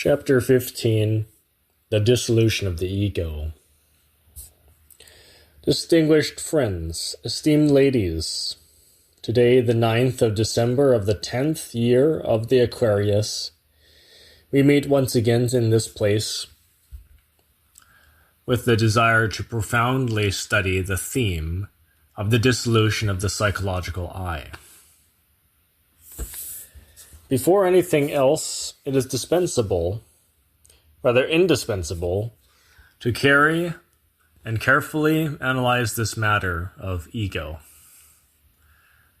Chapter 15, The Dissolution of the Ego. Distinguished friends, esteemed ladies, today, the 9th of December of the 10th year of the Aquarius, we meet once again in this place with the desire to profoundly study the theme of the dissolution of the psychological I. Before anything else, it is indispensable, to carry and carefully analyze this matter of ego.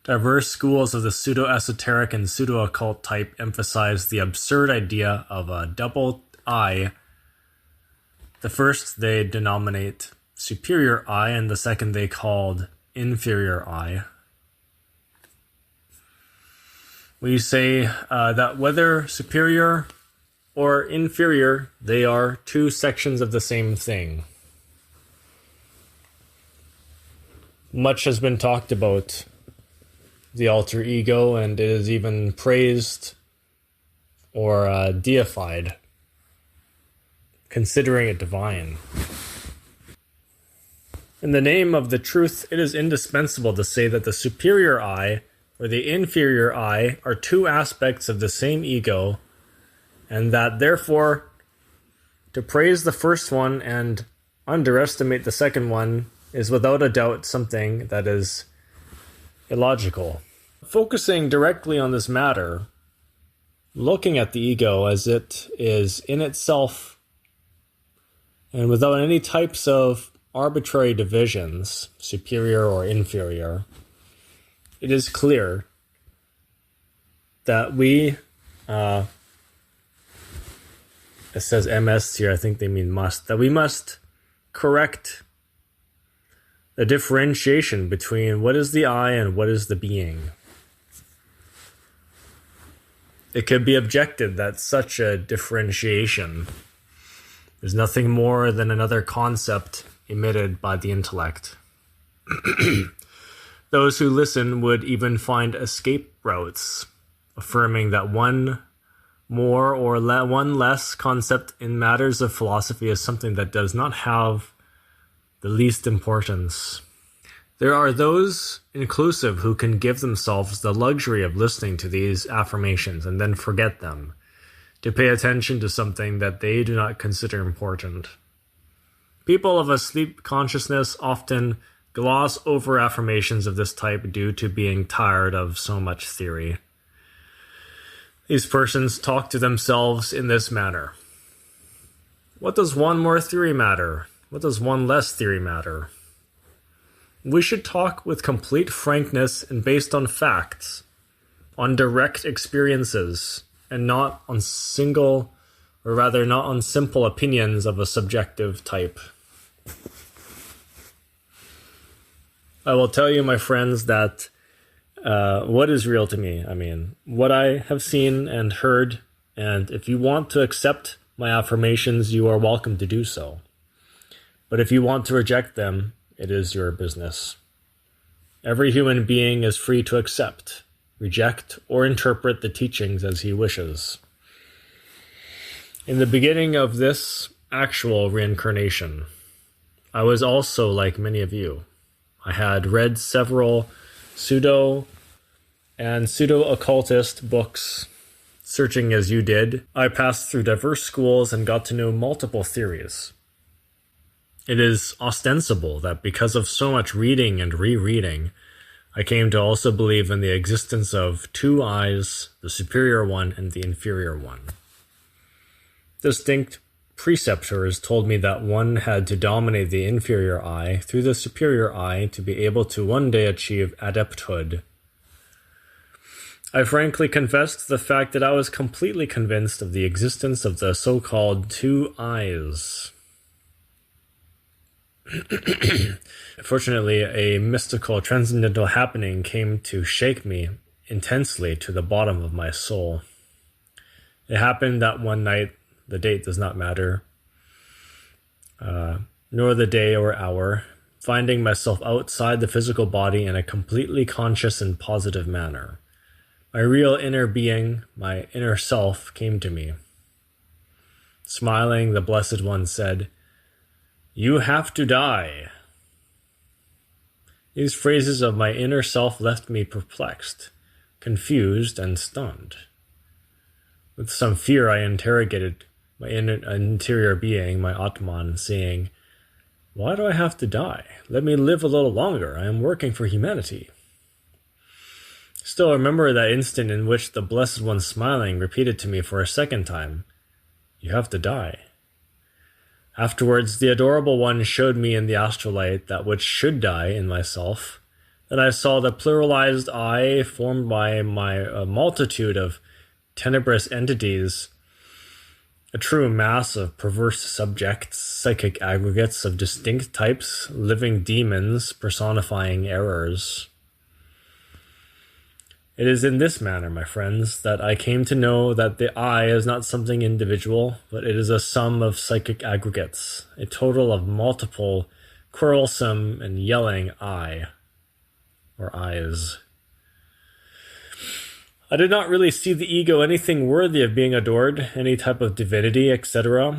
Diverse schools of the pseudo-esoteric and pseudo-occult type emphasize the absurd idea of a double I. The first they denominate superior I, and the second they called inferior I. We say that whether superior or inferior, they are two sections of the same thing. Much has been talked about the alter ego, and it is even praised or deified, considering it divine. In the name of the truth, it is indispensable to say that the superior I or the inferior I are two aspects of the same ego, and that therefore to praise the first one and underestimate the second one is without a doubt something that is illogical. Focusing directly on this matter, looking at the ego as it is in itself and without any types of arbitrary divisions, superior or inferior, it is clear that we, it says MS here, I think they mean must, that we must correct the differentiation between what is the I and what is the being. It could be objected that such a differentiation is nothing more than another concept emitted by the intellect. Those who listen would even find escape routes, affirming that one more or one less concept in matters of philosophy is something that does not have the least importance. There are those, inclusive, who can give themselves the luxury of listening to these affirmations and then forget them, to pay attention to something that they do not consider important. People of a sleep consciousness often gloss over affirmations of this type due to being tired of so much theory. These persons talk to themselves in this manner. What does one more theory matter? What does one less theory matter? We should talk with complete frankness and based on facts, on direct experiences, and not on simple opinions of a subjective type. I will tell you, my friends, that what is real to me, what I have seen and heard, and if you want to accept my affirmations, you are welcome to do so. But if you want to reject them, it is your business. Every human being is free to accept, reject, or interpret the teachings as he wishes. In the beginning of this actual reincarnation, I was also like many of you. I had read several pseudo and pseudo-occultist books, searching as you did. I passed through diverse schools and got to know multiple theories. It is ostensible that because of so much reading and rereading, I came to also believe in the existence of two I's, the superior one and the inferior one. Distinct preceptors told me that one had to dominate the inferior I through the superior I to be able to one day achieve adepthood. I frankly confessed the fact that I was completely convinced of the existence of the so-called two I's. Fortunately, a mystical transcendental happening came to shake me intensely to the bottom of my soul. It happened that one night. The date does not matter, nor the day or hour, finding myself outside the physical body in a completely conscious and positive manner. My real inner being, my inner self, came to me. Smiling, the Blessed One said, "You have to die." These phrases of my inner self left me perplexed, confused, and stunned. With some fear, I interrogated my interior being, my Atman, saying, "Why do I have to die? Let me live a little longer. I am working for humanity." Still, I remember that instant in which the Blessed One, smiling, repeated to me for a second time, "You have to die." Afterwards, the Adorable One showed me in the astral light that which should die in myself. Then I saw the pluralized I formed by a multitude of tenebrous entities, a true mass of perverse subjects, psychic aggregates of distinct types, living demons personifying errors. It is in this manner, my friends, that I came to know that the I is not something individual, but it is a sum of psychic aggregates, a total of multiple, quarrelsome and yelling I, or I's. I did not really see the ego anything worthy of being adored, any type of divinity, etc.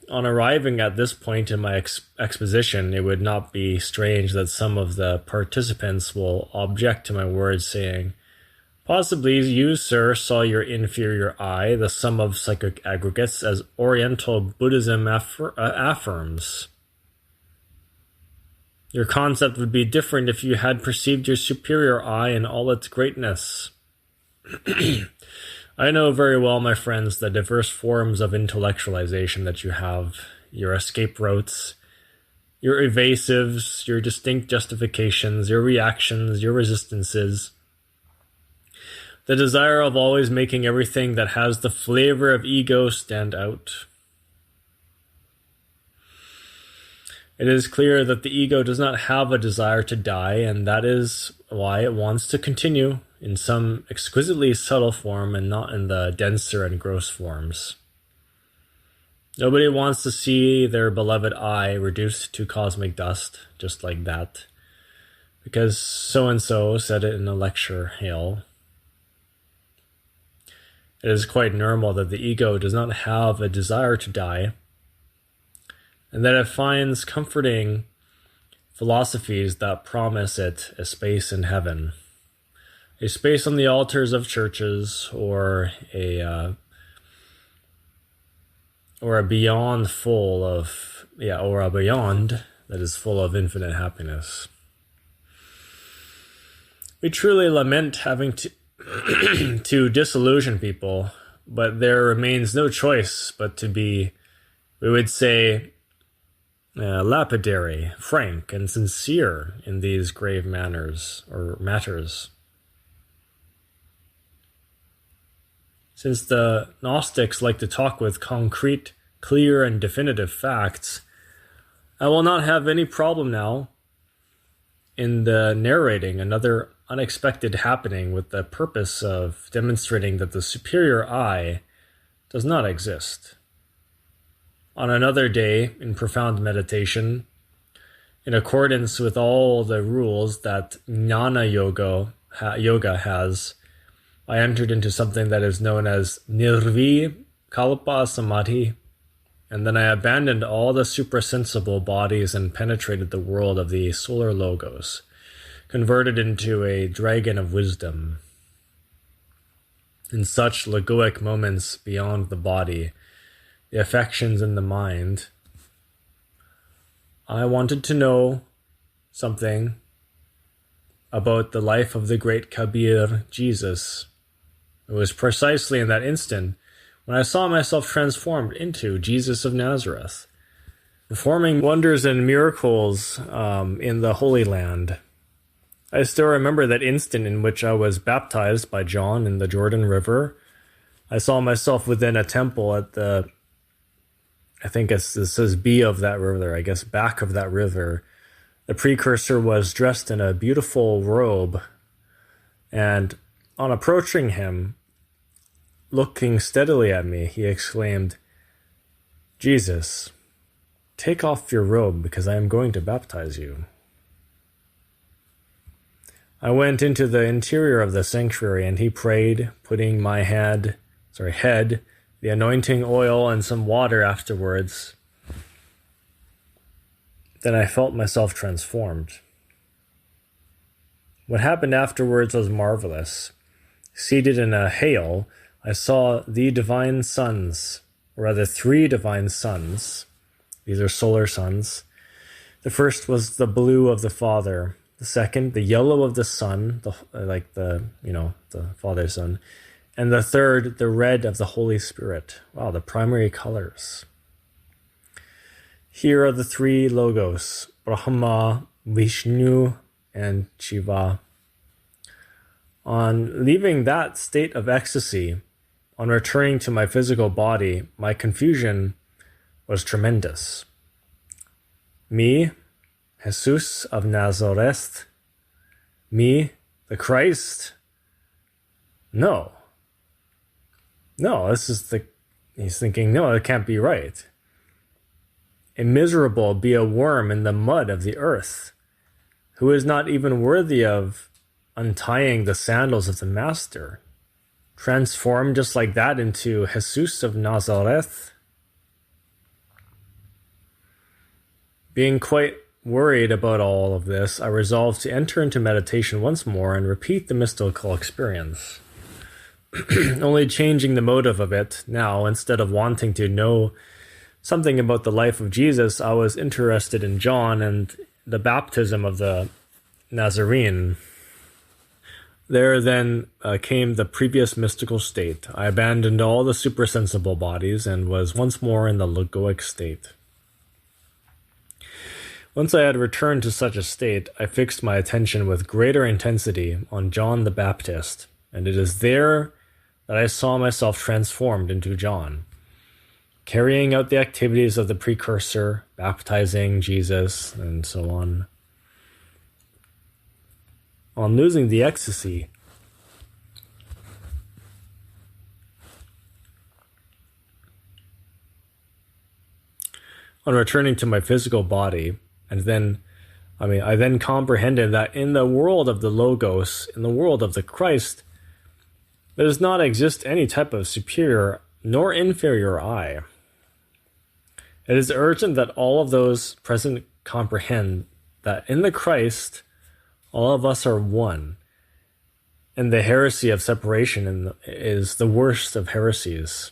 On arriving at this point in my exposition, it would not be strange that some of the participants will object to my words, saying, "Possibly you, sir, saw your inferior I, the sum of psychic aggregates, as Oriental Buddhism affirms. Your concept would be different if you had perceived your superior I in all its greatness." I know very well, my friends, the diverse forms of intellectualization that you have, your escape routes, your evasives, your distinct justifications, your reactions, your resistances. The desire of always making everything that has the flavor of ego stand out. It is clear that the ego does not have a desire to die, and that is why it wants to continue in some exquisitely subtle form and not in the denser and gross forms. Nobody wants to see their beloved I reduced to cosmic dust, just like that, because so-and-so said it in a lecture hail. It is quite normal that the ego does not have a desire to die, and that it finds comforting philosophies that promise it a space in heaven, a space on the altars of churches, or a beyond that is full of infinite happiness. We truly lament having to to disillusion people, but there remains no choice but to be, we would say, lapidary, frank, and sincere in these grave matters. Since the Gnostics like to talk with concrete, clear, and definitive facts, I will not have any problem now in the narrating another unexpected happening with the purpose of demonstrating that the superior I does not exist. On another day, in profound meditation, in accordance with all the rules that Jnana Yoga has, I entered into something that is known as Nirvikalpa Samadhi, and then I abandoned all the suprasensible bodies and penetrated the world of the solar logos, converted into a dragon of wisdom. In such logoic moments beyond the body, the affections and the mind, I wanted to know something about the life of the great Kabir, Jesus. It was precisely in that instant when I saw myself transformed into Jesus of Nazareth, performing wonders and miracles in the Holy Land. I still remember that instant in which I was baptized by John in the Jordan River. I saw myself within a temple at the, I think it says B of that river, I guess back of that river. The precursor was dressed in a beautiful robe, and on approaching him, looking steadily at me, he exclaimed, "Jesus, take off your robe because I am going to baptize you." I went into the interior of the sanctuary and he prayed, putting my head the anointing oil and some water afterwards, then I felt myself transformed. What happened afterwards was marvelous. Seated in a hail, I saw the divine suns, or rather 3 divine suns. These are solar suns. The first was the blue of the Father. The second, the yellow of the Son, the Father's Son. And the third, the red of the Holy Spirit. Wow, the primary colors. Here are the 3 logos, Brahma, Vishnu, and Shiva. On leaving that state of ecstasy, on returning to my physical body, my confusion was tremendous. Me, Jesus of Nazareth? Me, the Christ? No, he's thinking, no, it can't be right. A miserable be a worm in the mud of the earth, who is not even worthy of untying the sandals of the Master, transformed just like that into Jesus of Nazareth. Being quite worried about all of this, I resolved to enter into meditation once more and repeat the mystical experience. Only changing the motive of it now, instead of wanting to know something about the life of Jesus, I was interested in John and the baptism of the Nazarene. There then came the previous mystical state. I abandoned all the supersensible bodies and was once more in the logoic state. Once I had returned to such a state, I fixed my attention with greater intensity on John the Baptist, and it is there that I saw myself transformed into John, carrying out the activities of the precursor, baptizing Jesus, and so on. On losing the ecstasy, on returning to my physical body, and then, I then comprehended that in the world of the Logos, in the world of the Christ, there does not exist any type of superior nor inferior I. It is urgent that all of those present comprehend that in the Christ, all of us are one, and the heresy of separation is the worst of heresies.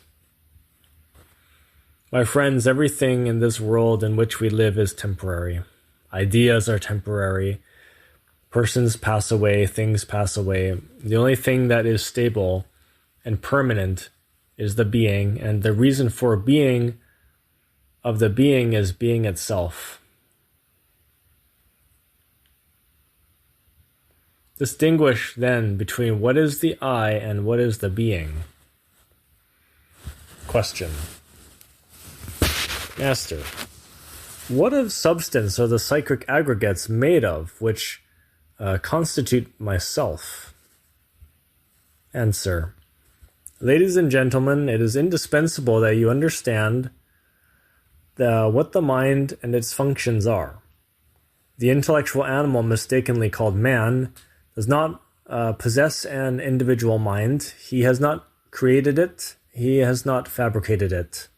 My friends, everything in this world in which we live is temporary. Ideas are temporary. Persons pass away, things pass away. The only thing that is stable and permanent is the being, and the reason for being of the being is being itself. Distinguish then between what is the I and what is the being. Question. Master, what of substance are the psychic aggregates made of which constitute myself? Answer. Ladies and gentlemen, it is indispensable that you understand what the mind and its functions are. The intellectual animal mistakenly called man does not possess an individual mind. He has not created it. He has not fabricated it.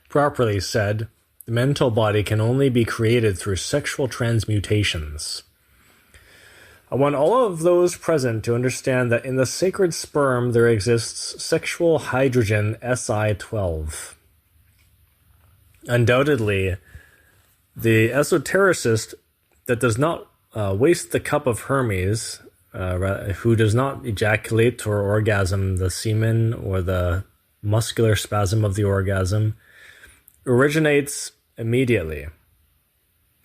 Properly said, the mental body can only be created through sexual transmutations. I want all of those present to understand that in the sacred sperm there exists sexual hydrogen Si12. Undoubtedly, the esotericist that does not waste the cup of Hermes, who does not ejaculate or orgasm the semen or the muscular spasm of the orgasm, originates immediately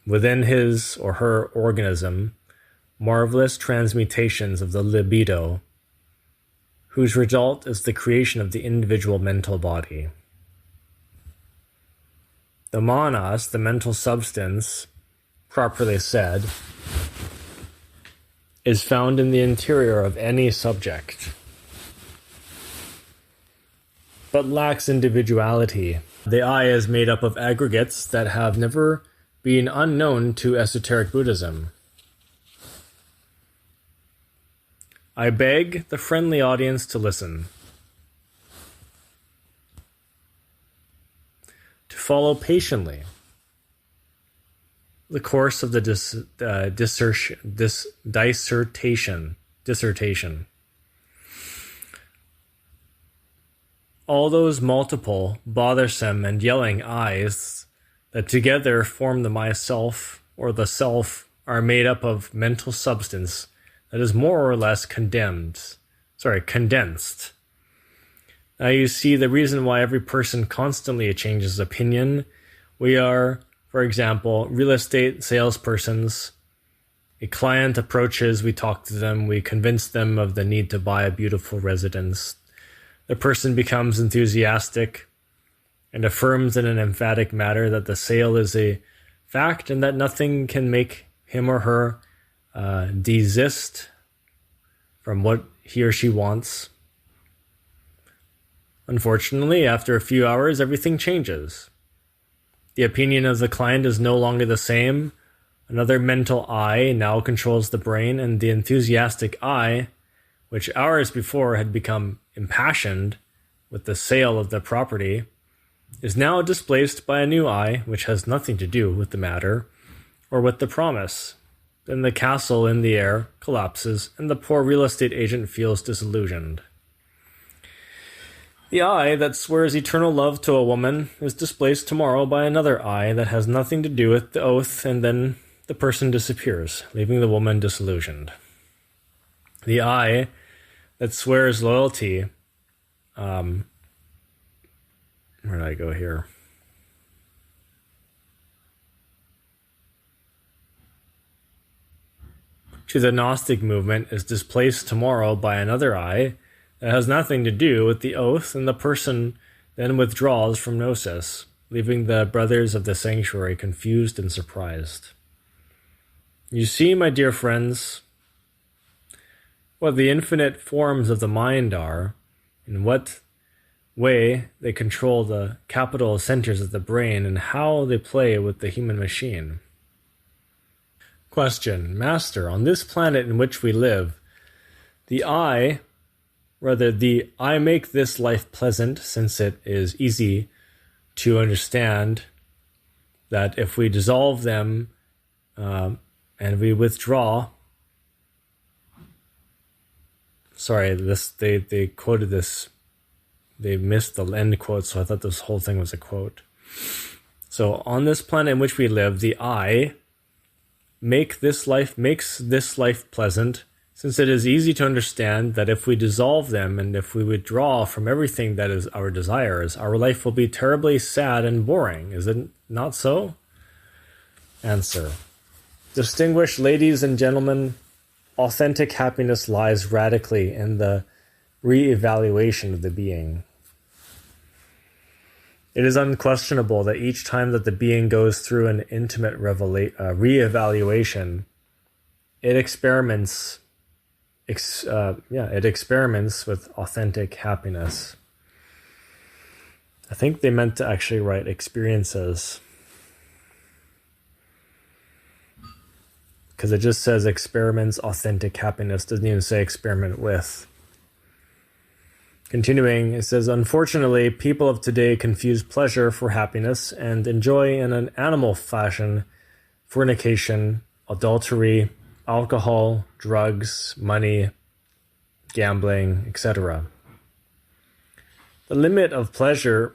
within his or her organism marvelous transmutations of the libido, whose result is the creation of the individual mental body. The manas, the mental substance, properly said, is found in the interior of any subject, but lacks individuality. The I is made up of aggregates that have never being unknown to esoteric Buddhism. I beg the friendly audience to listen. To follow patiently the course of the dissertation. All those multiple, bothersome, and yelling I's that together form the myself or the self are made up of mental substance that is more or less condensed. Now you see the reason why every person constantly changes opinion. We are, for example, real estate salespersons. A client approaches, we talk to them, we convince them of the need to buy a beautiful residence. The person becomes enthusiastic and affirms in an emphatic manner that the sale is a fact and that nothing can make him or her desist from what he or she wants. Unfortunately, after a few hours, everything changes. The opinion of the client is no longer the same. Another mental I now controls the brain, and the enthusiastic I, which hours before had become impassioned with the sale of the property, is now displaced by a new I, which has nothing to do with the matter or with the promise. Then the castle in the air collapses, and the poor real estate agent feels disillusioned. The I that swears eternal love to a woman is displaced tomorrow by another I that has nothing to do with the oath, and then the person disappears, leaving the woman disillusioned. The I that swears loyalty, where did I go here? To the Gnostic movement is displaced tomorrow by another I that has nothing to do with the oath, and the person then withdraws from Gnosis, leaving the brothers of the sanctuary confused and surprised. You see, my dear friends, what the infinite forms of the mind are, in what way they control the capital centers of the brain, and how they play with the human machine. Question: Master, on this planet in which we live, the I make this life pleasant, since it is easy to understand that if we dissolve them and we withdraw. Sorry, they quoted this. They missed the end quote, so I thought this whole thing was a quote. So, on this planet in which we live, the I makes this life pleasant, since it is easy to understand that if we dissolve them and if we withdraw from everything that is our desires, our life will be terribly sad and boring. Is it not so? Answer: Distinguished ladies and gentlemen, authentic happiness lies radically in the re-evaluation of the being. It is unquestionable that each time that the being goes through an intimate re-evaluation, it experiments with authentic happiness. I think they meant to actually write experiences, because it just says experiments authentic happiness, doesn't even say experiment with. Continuing, it says, unfortunately, people of today confuse pleasure for happiness and enjoy in an animal fashion fornication, adultery, alcohol, drugs, money, gambling, etc. The limit of pleasure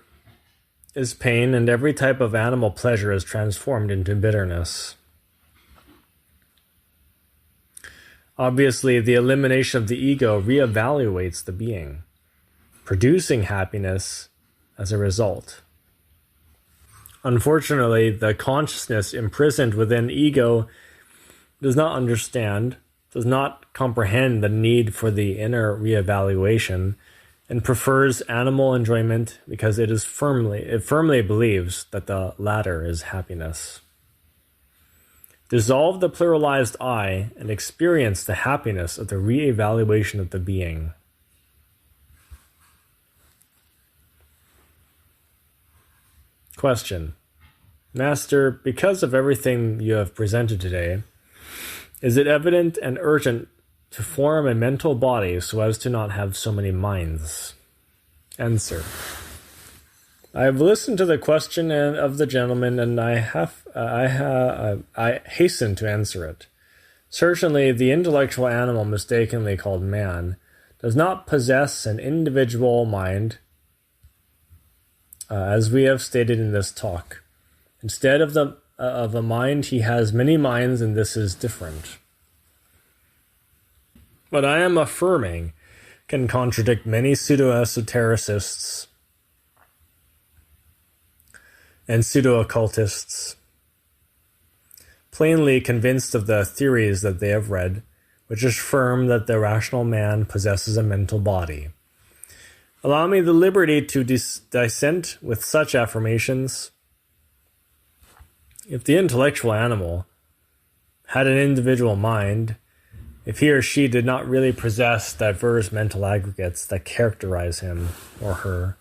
is pain, and every type of animal pleasure is transformed into bitterness. Obviously, the elimination of the ego reevaluates the being, producing happiness as a result. Unfortunately, the consciousness imprisoned within ego does not understand, does not comprehend the need for the inner reevaluation, and prefers animal enjoyment because it firmly believes that the latter is happiness. Dissolve the pluralized I and experience the happiness of the reevaluation of the being. Question: Master, because of everything you have presented today, is it evident and urgent to form a mental body so as to not have so many minds? Answer. I have listened to the question of the gentleman, and I hasten to answer it. Certainly, the intellectual animal mistakenly called man does not possess an individual mind, as we have stated in this talk. Instead of a mind, he has many minds, and this is different. What I am affirming can contradict many pseudo-esotericists and pseudo-occultists, plainly convinced of the theories that they have read, which affirm that the rational man possesses a mental body. Allow me the liberty to dissent with such affirmations. If the intellectual animal had an individual mind, if he or she did not really possess diverse mental aggregates that characterize him or her,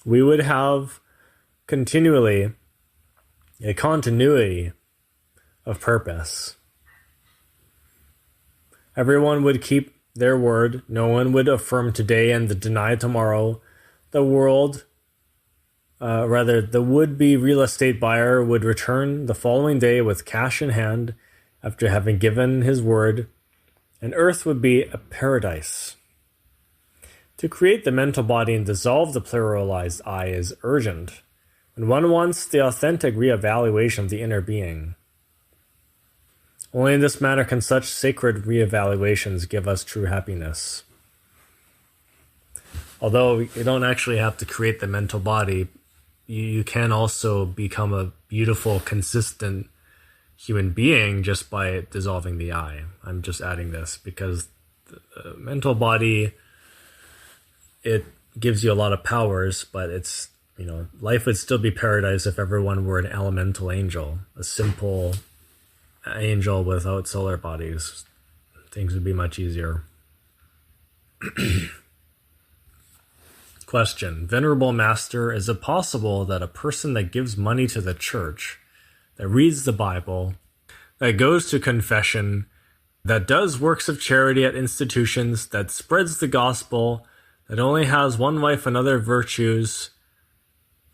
we would have continually a continuity of purpose. Everyone would keep their word. No one would affirm today and deny tomorrow. The would-be real estate buyer would return the following day with cash in hand after having given his word, and earth would be a paradise. To create the mental body and dissolve the pluralized I is urgent, when one wants the authentic reevaluation of the inner being. Only in this manner can such sacred reevaluations give us true happiness. Although you don't actually have to create the mental body, you can also become a beautiful, consistent human being just by dissolving the I. I'm just adding this because the mental body, it gives you a lot of powers, but it's, life would still be paradise if everyone were an elemental angel, a simple angel without solar bodies. Things would be much easier. Question. Venerable Master, is it possible that a person that gives money to the church, that reads the Bible, that goes to confession, that does works of charity at institutions, that spreads the gospel, that only has one wife and other virtues,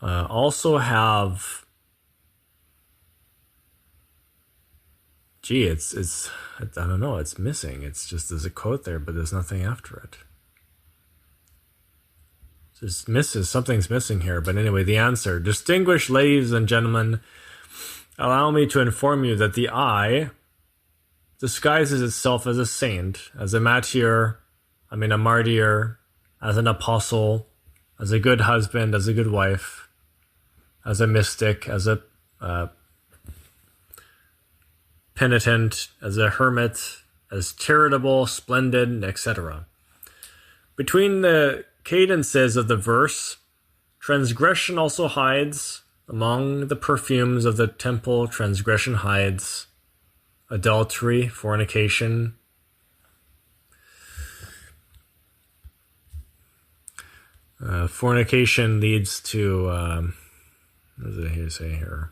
also have... it's I don't know, it's missing. It's just, there's a quote there, but there's nothing after it. Something's missing here. But anyway, the answer. Distinguished ladies and gentlemen, allow me to inform you that the I disguises itself as a saint, as a martyr, as an apostle, as a good husband, as a good wife, as a mystic, as a penitent, as a hermit, as charitable, splendid, etc. Between the cadences of the verse, transgression also hides. Among the perfumes of the temple, transgression hides. Adultery, fornication. Fornication leads to, what does it say here?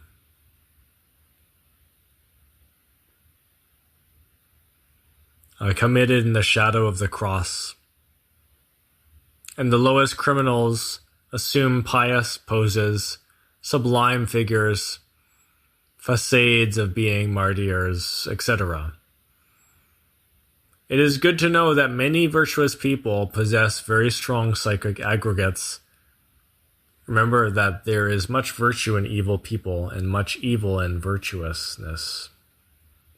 Committed in the shadow of the cross. And the lowest criminals assume pious poses, sublime figures, facades of being martyrs, etc. It is good to know that many virtuous people possess very strong psychic aggregates. Remember that there is much virtue in evil people and much evil in virtuousness,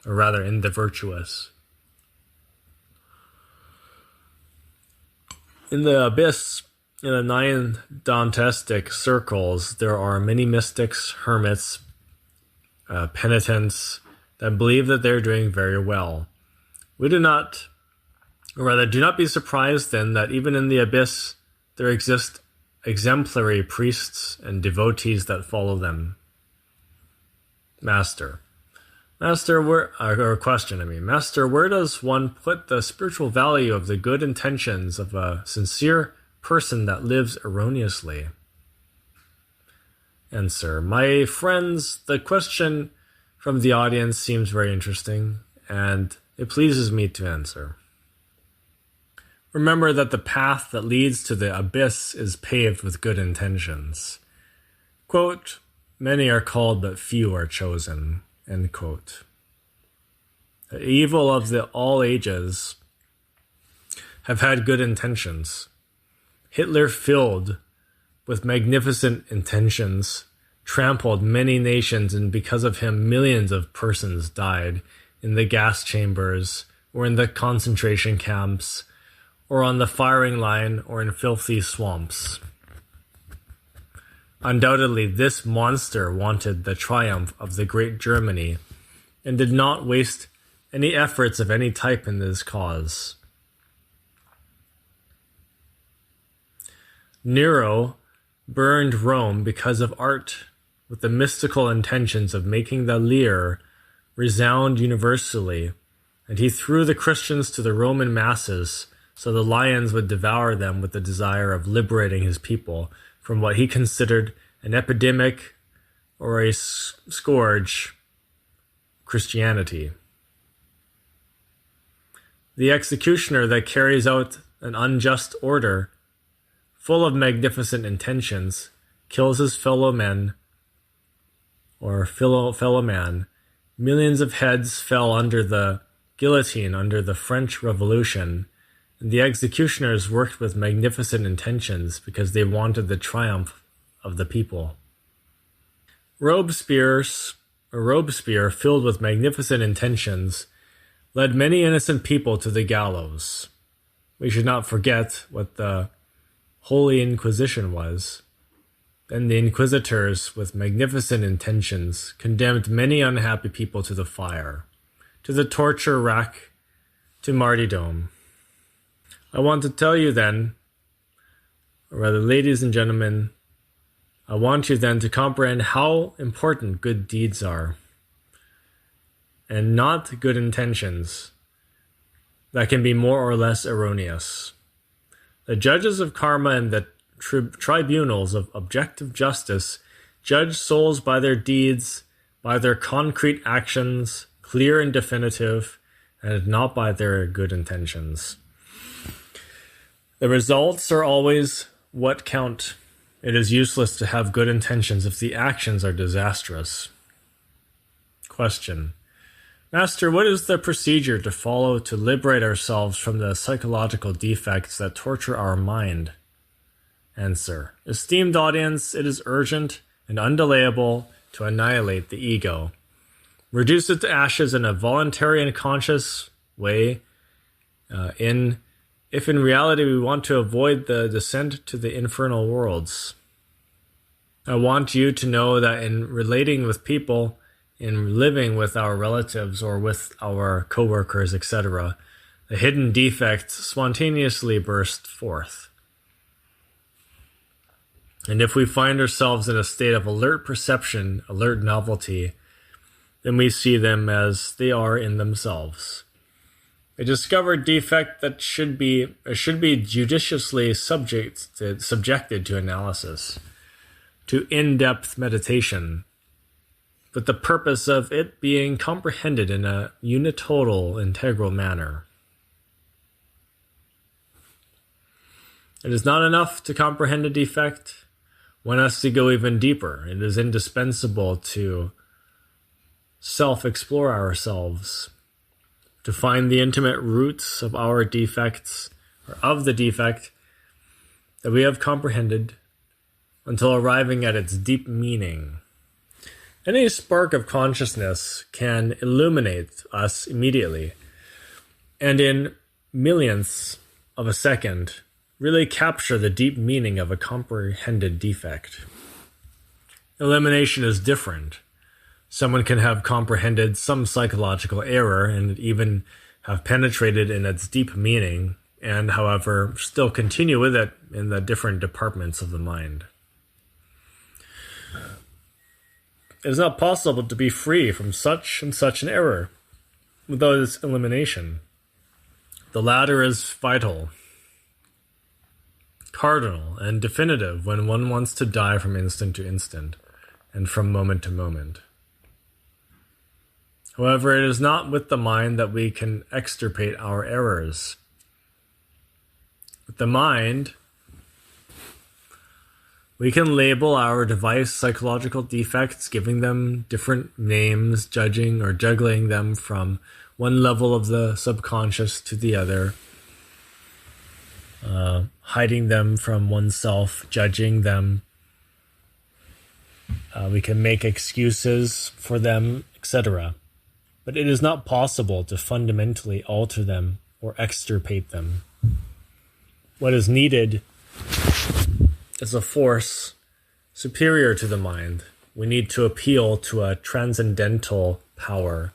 or rather in the virtuous. In the abyss, in the 9 Dantistic circles, there are many mystics, hermits, penitents that believe that they're doing very well. Do not be surprised then that even in the abyss there exist exemplary priests and devotees that follow them. Master, where does one put the spiritual value of the good intentions of a sincere person that lives erroneously? Answer. My friends, the question from the audience seems very interesting, and it pleases me to answer. Remember that the path that leads to the abyss is paved with good intentions. Quote, many are called, but few are chosen. End quote. The evil of all ages have had good intentions. Hitler, filled with magnificent intentions, trampled many nations, and because of him, millions of persons died in the gas chambers, or in the concentration camps, or on the firing line, or in filthy swamps. Undoubtedly, this monster wanted the triumph of the great Germany, and did not waste any efforts of any type in this cause. Nero burned Rome because of art, with the mystical intentions of making the lyre resound universally, and he threw the Christians to the Roman masses so the lions would devour them with the desire of liberating his people from what he considered an epidemic or a scourge, Christianity. The executioner that carries out an unjust order, full of magnificent intentions, kills his fellow men or fellow man. Millions of heads fell under the guillotine under the French Revolution, and the executioners worked with magnificent intentions because they wanted the triumph of the people. Robespierre, filled with magnificent intentions, led many innocent people to the gallows. We should not forget what the Holy Inquisition was. Then the inquisitors, with magnificent intentions, condemned many unhappy people to the fire, to the torture rack, to martyrdom. I want to tell you then, or rather, ladies and gentlemen, I want you then to comprehend how important good deeds are, and not good intentions that can be more or less erroneous. The judges of karma and the tribunals of objective justice judge souls by their deeds, by their concrete actions, clear and definitive, and not by their good intentions. The results are always what count. It is useless to have good intentions if the actions are disastrous. Question. Master, what is the procedure to follow to liberate ourselves from the psychological defects that torture our mind? Answer. Esteemed audience, it is urgent and undelayable to annihilate the ego. Reduce it to ashes in a voluntary and conscious way, if in reality we want to avoid the descent to the infernal worlds. I want you to know that in relating with people, in living with our relatives or with our co-workers, etc., the hidden defects spontaneously burst forth. And if we find ourselves in a state of alert perception, alert novelty, then we see them as they are in themselves. A discovered defect that should be judiciously subjected to analysis, to in-depth meditation, with the purpose of it being comprehended in a unitotal, integral manner. It is not enough to comprehend a defect. One has to go even deeper. It is indispensable to self-explore ourselves, to find the intimate roots of our defects, or of the defect that we have comprehended, until arriving at its deep meaning. Any spark of consciousness can illuminate us immediately, and in millionths of a second, really capture the deep meaning of a comprehended defect. Elimination is different. Someone can have comprehended some psychological error and even have penetrated in its deep meaning, and however, still continue with it in the different departments of the mind. It is not possible to be free from such and such an error without its elimination. The latter is vital, cardinal, and definitive when one wants to die from instant to instant. and from moment to moment. However, it is not with the mind that we can extirpate our errors. With the mind, we can label our device psychological defects, giving them different names, judging or juggling them from one level of the subconscious to the other, hiding them from oneself, judging them. We can make excuses for them, etc. But it is not possible to fundamentally alter them or extirpate them. What is needed is a force superior to the mind. We need to appeal to a transcendental power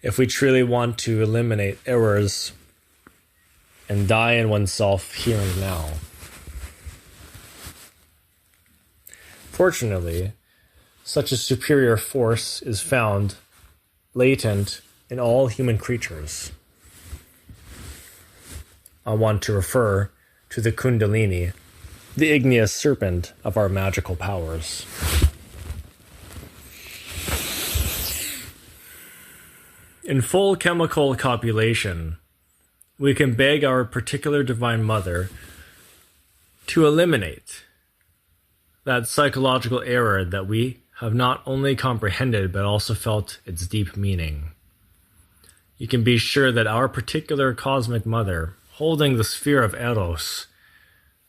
if we truly want to eliminate errors and die in oneself here and now. Fortunately, such a superior force is found latent in all human creatures. I want to refer to the Kundalini, the igneous serpent of our magical powers. In full chemical copulation, we can beg our particular Divine Mother to eliminate that psychological error that we have not only comprehended but also felt its deep meaning. You can be sure that our particular cosmic mother, holding the sphere of Eros,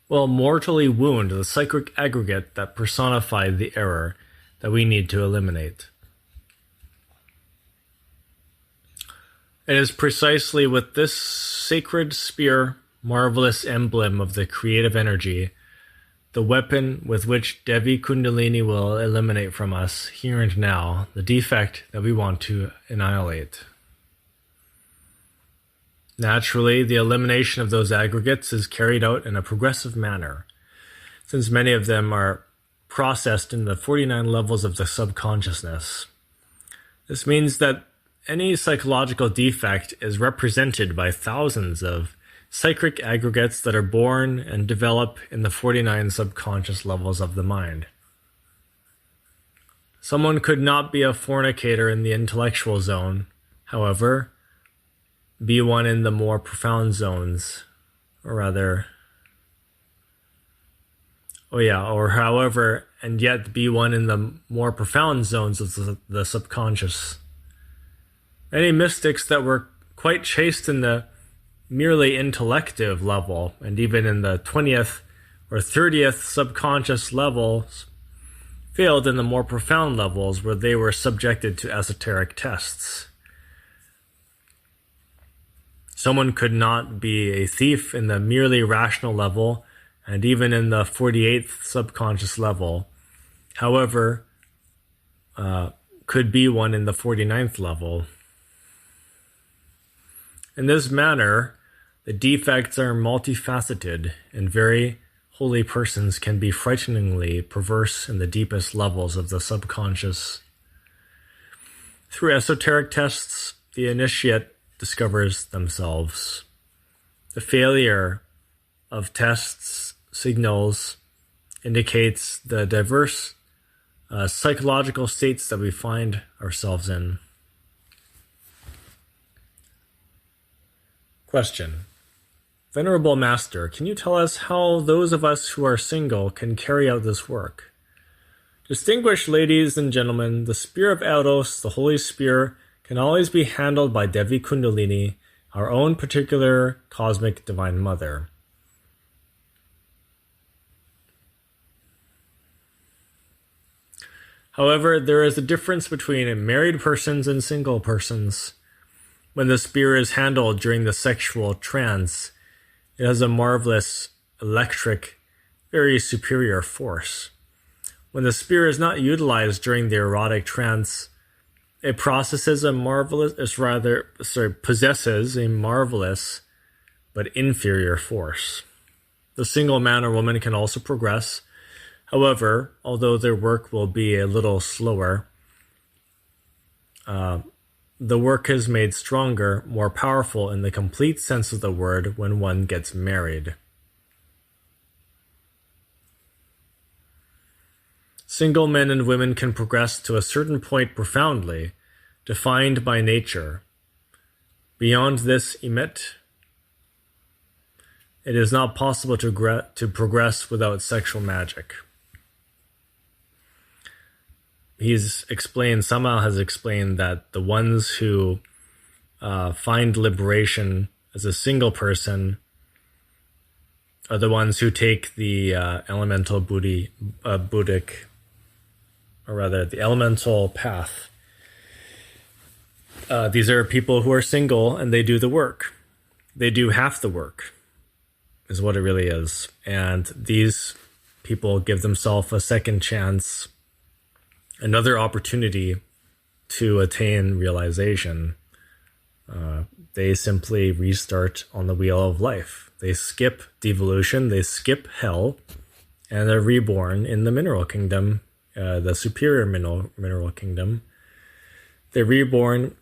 will mortally wound the psychic aggregate that personified the error that we need to eliminate. It is precisely with this sacred spear, marvelous emblem of the creative energy, the weapon with which Devi Kundalini will eliminate from us, here and now, the defect that we want to annihilate. Naturally, the elimination of those aggregates is carried out in a progressive manner, since many of them are processed in the 49 levels of the subconsciousness. This means that any psychological defect is represented by thousands of psychic aggregates that are born and develop in the 49 subconscious levels of the mind. Someone could not be a fornicator in the intellectual zone, however, be one in the more profound zones, and yet be one in the more profound zones of the subconscious. Many mystics that were quite chaste in the merely intellective level, and even in the 20th or 30th subconscious levels, failed in the more profound levels where they were subjected to esoteric tests. Someone could not be a thief in the merely rational level, and even in the 48th subconscious level, however, could be one in the 49th level. In this manner, the defects are multifaceted, and very holy persons can be frighteningly perverse in the deepest levels of the subconscious. Through esoteric tests, the initiate discovers themselves. The failure of tests signals indicates the diverse psychological states that we find ourselves in. Question. Venerable Master, can you tell us how those of us who are single can carry out this work? Distinguished ladies and gentlemen, the spear of Eros, the Holy Spear, can always be handled by Devi Kundalini, our own particular cosmic Divine Mother. However, there is a difference between married persons and single persons. When the spear is handled during the sexual trance, it has a marvelous, electric, very superior force. When the spear is not utilized during the erotic trance, it possesses a marvelous but inferior force. The single man or woman can also progress. However, although their work will be a little slower, the work is made stronger, more powerful in the complete sense of the word when one gets married. Single men and women can progress to a certain point profoundly, defined by nature. Beyond this emit, it is not possible to progress without sexual magic. Samael has explained that the ones who find liberation as a single person are the ones who take the elemental Buddhic, or rather the elemental path. These are people who are single and they do the work. They do half the work, is what it really is. And these people give themselves a second chance, another opportunity to attain realization. They simply restart on the wheel of life. They skip devolution, they skip hell, and they're reborn in the mineral kingdom, the superior mineral kingdom. They're reborn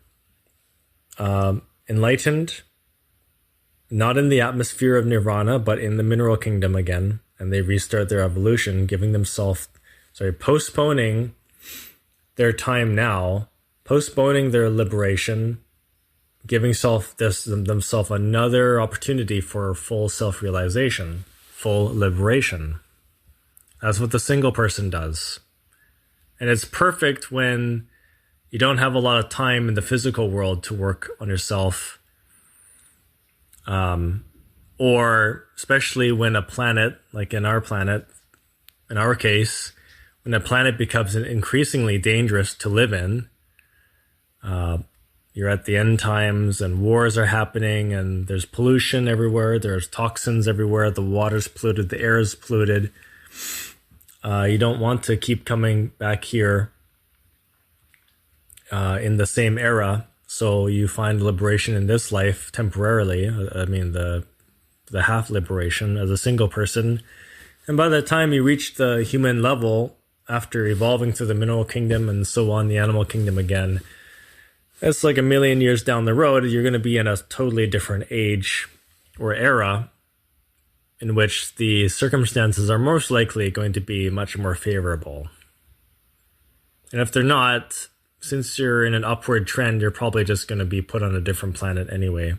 enlightened, not in the atmosphere of nirvana, but in the mineral kingdom again, and they restart their evolution, postponing their time now, postponing their liberation, giving themselves another opportunity for full self-realization, full liberation. That's what the single person does. And it's perfect when you don't have a lot of time in the physical world to work on yourself, or especially when a planet, like in our case, when a planet becomes increasingly dangerous to live in. You're at the end times and wars are happening and there's pollution everywhere. There's toxins everywhere. The water's polluted. The air is polluted. You don't want to keep coming back here in the same era. So you find liberation in this life temporarily. The half liberation as a single person. And by the time you reach the human level, after evolving through the mineral kingdom and so on, the animal kingdom again, it's like a million years down the road, you're going to be in a totally different age or era in which the circumstances are most likely going to be much more favorable. And if they're not, since you're in an upward trend, you're probably just going to be put on a different planet anyway.